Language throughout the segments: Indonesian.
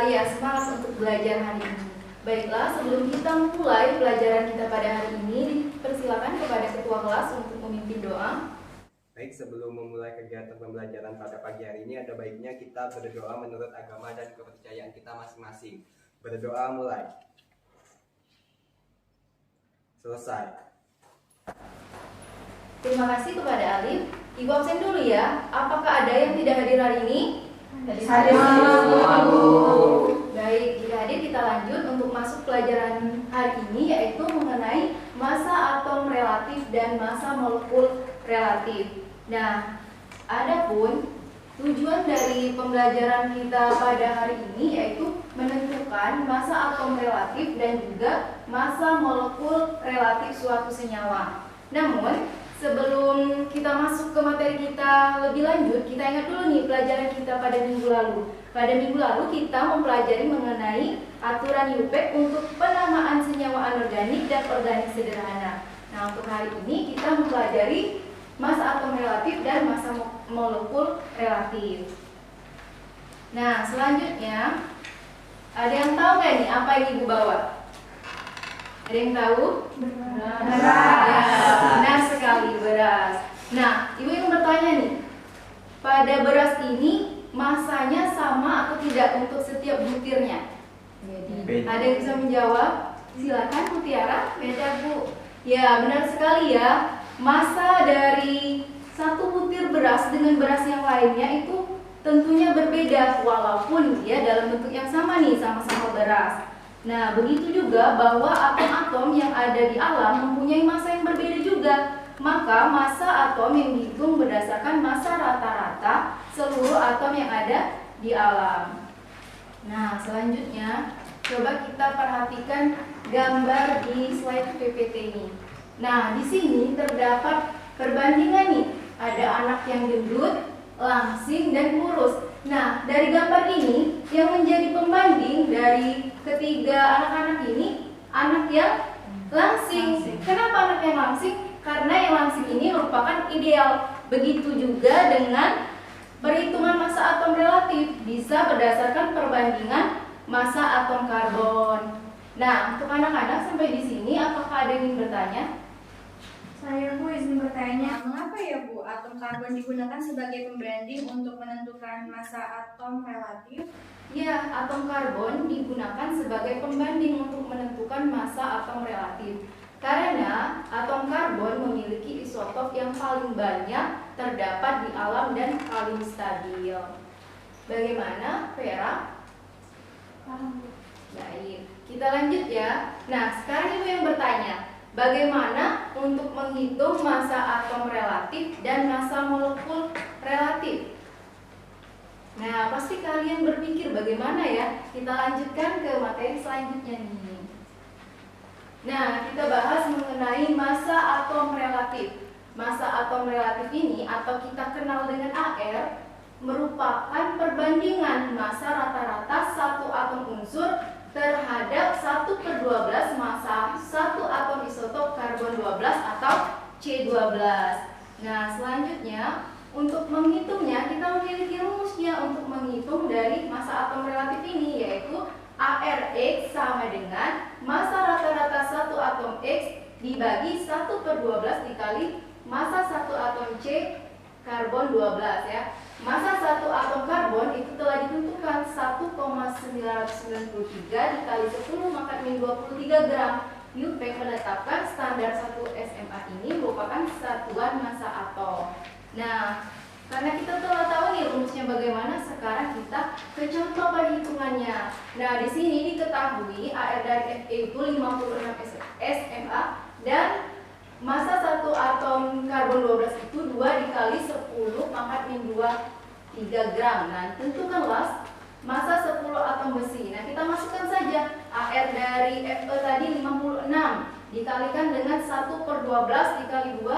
sekali ya semangat untuk belajar hari ini. Baiklah, sebelum kita mulai pelajaran kita pada hari ini, dipersilakan kepada ketua kelas untuk memimpin doa. Baik, sebelum memulai kegiatan pembelajaran pada pagi hari ini, ada baiknya kita berdoa menurut agama dan kepercayaan kita masing-masing. Berdoa mulai. Selesai. Terima kasih kepada Alif. Ibu absen dulu ya. Apakah ada yang tidak hadir hari ini? Hadir. Baik, jika hadir kita lanjut untuk masuk pelajaran hari ini, yaitu mengenai masa atom relatif dan masa molekul relatif. Nah, adapun tujuan dari pembelajaran kita pada hari ini yaitu menentukan masa atom relatif dan juga masa molekul relatif suatu senyawa. Namun, sebelum kita masuk ke materi kita lebih lanjut, kita ingat dulu nih pelajaran kita pada minggu lalu. Pada minggu lalu kita mempelajari mengenai aturan UPEC untuk penamaan senyawa anorganik dan organik sederhana. Nah, untuk hari ini kita mempelajari masa atom relatif dan masa molekul relatif. Nah, selanjutnya ada yang tahu nggak nih apa yang Ibu bawa? Ada yang tahu? Beras. Ya, benar sekali, beras. Nah, Ibu yang bertanya nih, pada beras ini masanya sama atau tidak untuk setiap butirnya? Beda. Ada yang bisa menjawab? Silakan Bu Tiara. Beda Bu. Ya, benar sekali ya. Masa dari satu butir beras dengan beras yang lainnya itu tentunya berbeda walaupun dia dalam bentuk yang sama nih, sama-sama beras. Nah, begitu juga bahwa atom-atom yang ada di alam mempunyai masa yang berbeda juga. Maka masa atom yang dihitung berdasarkan masa rata-rata seluruh atom yang ada di alam. Nah, selanjutnya coba kita perhatikan gambar di slide PPT ini. Nah, di sini terdapat perbandingan nih. Ada anak yang gendut, langsing, dan kurus. Nah, dari gambar ini yang menjadi pembanding dari ketiga anak-anak ini, anak yang langsing. Kenapa anak yang langsing? Karena yang langsing ini merupakan ideal. Begitu juga dengan perhitungan masa atom relatif, bisa berdasarkan perbandingan masa atom karbon. Nah, untuk anak-anak sampai di sini, apakah ada yang ingin bertanya? Saya Bu izin bertanya, mengapa ya Bu atom karbon digunakan sebagai pembanding untuk menentukan masa atom relatif? Ya, atom karbon digunakan sebagai pembanding untuk menentukan masa atom relatif. Karena atom karbon memiliki isotop yang paling banyak terdapat di alam dan paling stabil. Bagaimana, Vera? Paham Bu. Baik, kita lanjut ya. Nah, sekarang Ibu yang bertanya, bagaimana untuk menghitung masa atom relatif dan masa molekul relatif? Nah, pasti kalian berpikir bagaimana ya? Kita lanjutkan ke materi selanjutnya nih. Nah, kita bahas mengenai masa atom relatif. Masa atom relatif ini atau kita kenal dengan AR merupakan perbandingan masa rata-rata satu atom unsur terhadap 1/12 masa satu atom isotop karbon 12 atau C12. Nah, selanjutnya untuk menghitungnya kita memiliki rumusnya untuk menghitung dari masa atom relatif ini, yaitu ARX sama dengan masa rata-rata satu atom X dibagi 1/12 dikali masa satu atom C karbon 12 ya. Masa satu atom karbon itu telah ditentukan 1,993 dikali 10 maka min 23 gram. UPEC menetapkan standar 1 SMA ini merupakan satuan masa atom. Nah, karena kita telah tahu nih rumusnya bagaimana, sekarang kita ke contoh perhitungannya. Nah, di sini diketahui AR dari Fe itu 56 SMA dan masa satu atom karbon 12 itu 2 dikali 10 pangkat min 23 gram. Nah, tentukanlah masa 10 atom besi. Nah, kita masukkan saja AR dari Fe tadi 56 dikalikan dengan 1/12 dikali 2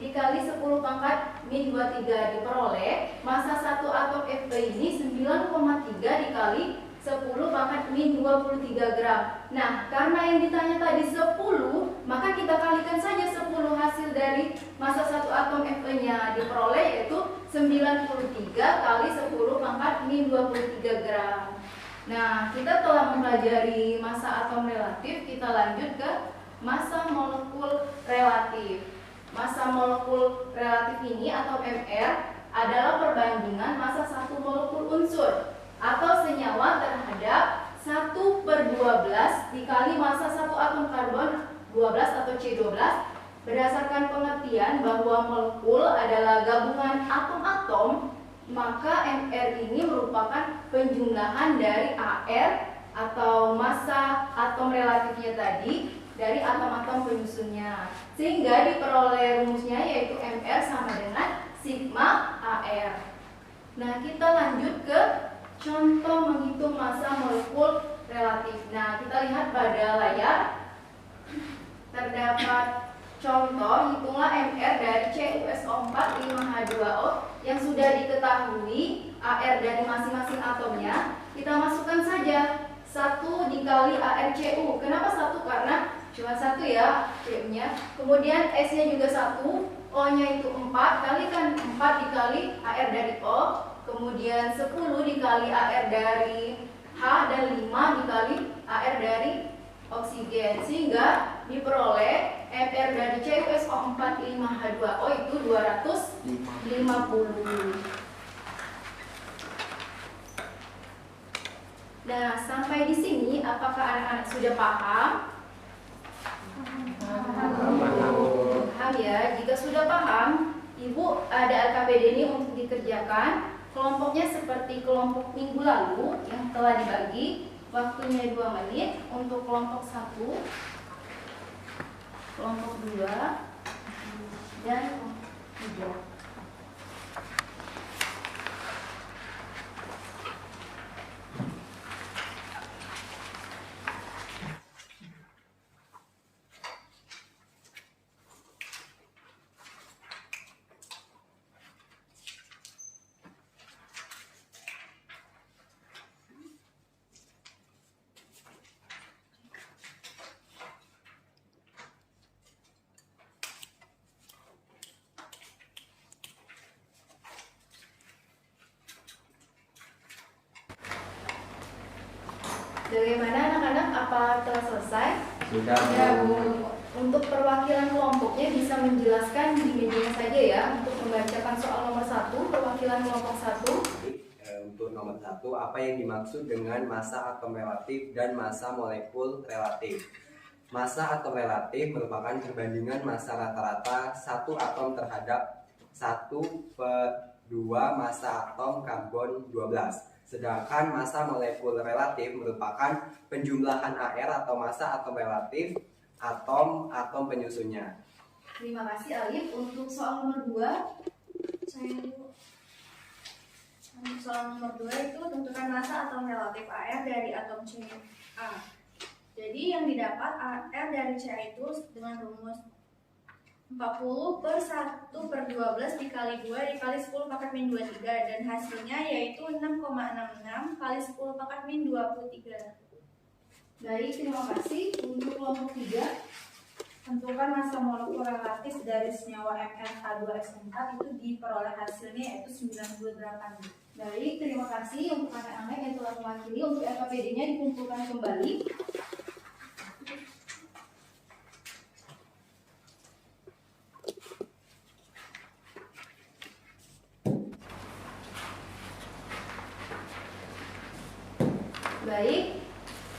dikali 10 pangkat min 23 diperoleh masa satu atom Fe ini 9,3 dikali 10 pangkat min 23 gram. Nah, karena yang ditanya tadi 10, maka kita kalikan saja 10 hasil dari masa satu atom Fe-nya diperoleh, yaitu 93 kali 10 pangkat min 23 gram. Nah, kita telah mempelajari massa atom relatif, kita lanjut ke massa molekul relatif. Massa molekul relatif ini atau MR adalah perbandingan massa satu molekul unsur atau senyawa terhadap 1/12 dikali massa satu atom karbon 12 atau C12 berdasarkan pengertian bahwa molekul adalah gabungan atom-atom, maka MR ini merupakan penjumlahan dari AR atau massa atom relatifnya tadi dari atom-atom penyusunnya, sehingga diperoleh rumusnya yaitu MR sama dengan sigma AR. Nah, kita lanjut ke contoh menghitung massa molekul relatif. Nah, kita lihat pada layar terdapat contoh hitunglah MR dari CuSO4 5H2O yang sudah diketahui AR dari masing-masing atomnya. Kita masukkan saja 1 dikali ArCu. Kenapa 1? Karena cuma 1 ya C-nya. Kemudian S-nya juga 1, O-nya itu 4, kalikan 4 dikali AR dari O. Kemudian 10 dikali AR dari H dan 5 dikali AR dari oksigen, sehingga diperoleh MR dari CuSO4 5H2O itu 250. Nah, sampai di sini apakah anak-anak sudah paham? Paham ya. Jika sudah paham, Ibu ada LKPD ini untuk dikerjakan. Kelompoknya seperti kelompok minggu lalu yang telah dibagi. Waktunya 2 menit untuk kelompok 1, kelompok 2, dan kelompok 3. Bagaimana anak-anak? Apa telah selesai? Sudah. Ya, Bu. Untuk perwakilan kelompoknya bisa menjelaskan di medianya saja ya. Untuk membacakan soal nomor 1, perwakilan kelompok 1. Untuk nomor 1, apa yang dimaksud dengan massa atom relatif dan massa molekul relatif? Massa atom relatif merupakan perbandingan massa rata-rata satu atom terhadap 1/2 massa atom karbon 12. Sedangkan massa molekul relatif merupakan penjumlahan AR atau massa atom relatif atom-atom penyusunnya. Terima kasih Alif. Untuk soal nomor 2, Untuk soal nomor 2 itu tentukan massa atom relatif AR dari atom Ca. Jadi yang didapat AR dari Ca itu dengan rumus 40/1/12 dikali 2 dikali 10 pangkat min 23, dan hasilnya yaitu 6,66 kali 10 pangkat min 23. baik, terima kasih. Untuk kelompok 3, Tentukan massa molekul relatif dari senyawa MnH2SO4 itu diperoleh hasilnya yaitu 98. baik, terima kasih untuk anak-anak yang telah mewakili. Untuk LKPD-nya dikumpulkan kembali. Baik,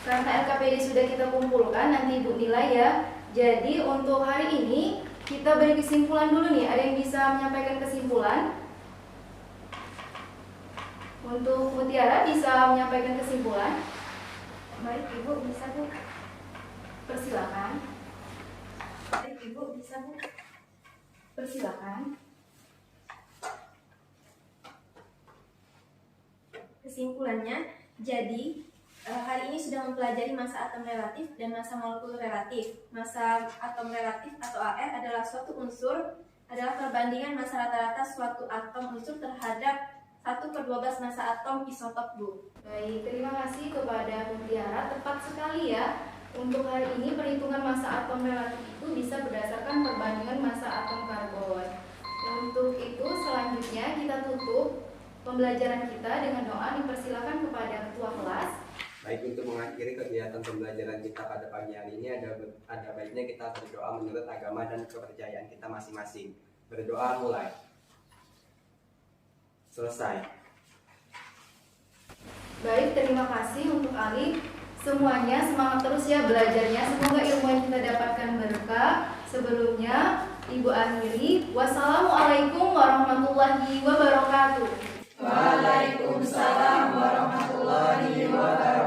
karena LKPD sudah kita kumpulkan, nanti Ibu nilai ya. Jadi untuk hari ini kita beri kesimpulan dulu nih. Ada yang bisa menyampaikan kesimpulan? Untuk Mutiara bisa menyampaikan kesimpulan? Baik Ibu, bisa Bu. Persilakan. Baik Ibu, bisa Bu. Persilakan. Kesimpulannya, jadi hari ini sudah mempelajari massa atom relatif dan massa molekul relatif. Massa atom relatif atau AR adalah suatu unsur, adalah perbandingan massa rata-rata suatu atom unsur terhadap 1/12 massa atom isotop, Bu. Baik, terima kasih kepada Mutiara. Tepat sekali ya. Untuk hari ini perhitungan massa atom relatif itu bisa berdasarkan perbandingan massa atom karbon. Untuk itu selanjutnya kita tutup pembelajaran kita dengan doa. Dipersilakan kepada ketua kelas. Baik, untuk mengakhiri kegiatan pembelajaran kita pada pagi hari ini ada baiknya kita berdoa menurut agama dan kepercayaan kita masing-masing. Berdoa mulai. Selesai. Baik, terima kasih untuk Alif. Semuanya semangat terus ya belajarnya. Semoga ilmu yang kita dapatkan berkah. Sebelumnya, Ibu akhiri. Wassalamualaikum warahmatullahi wabarakatuh. Waalaikumsalam warahmatullahi wabarakatuh.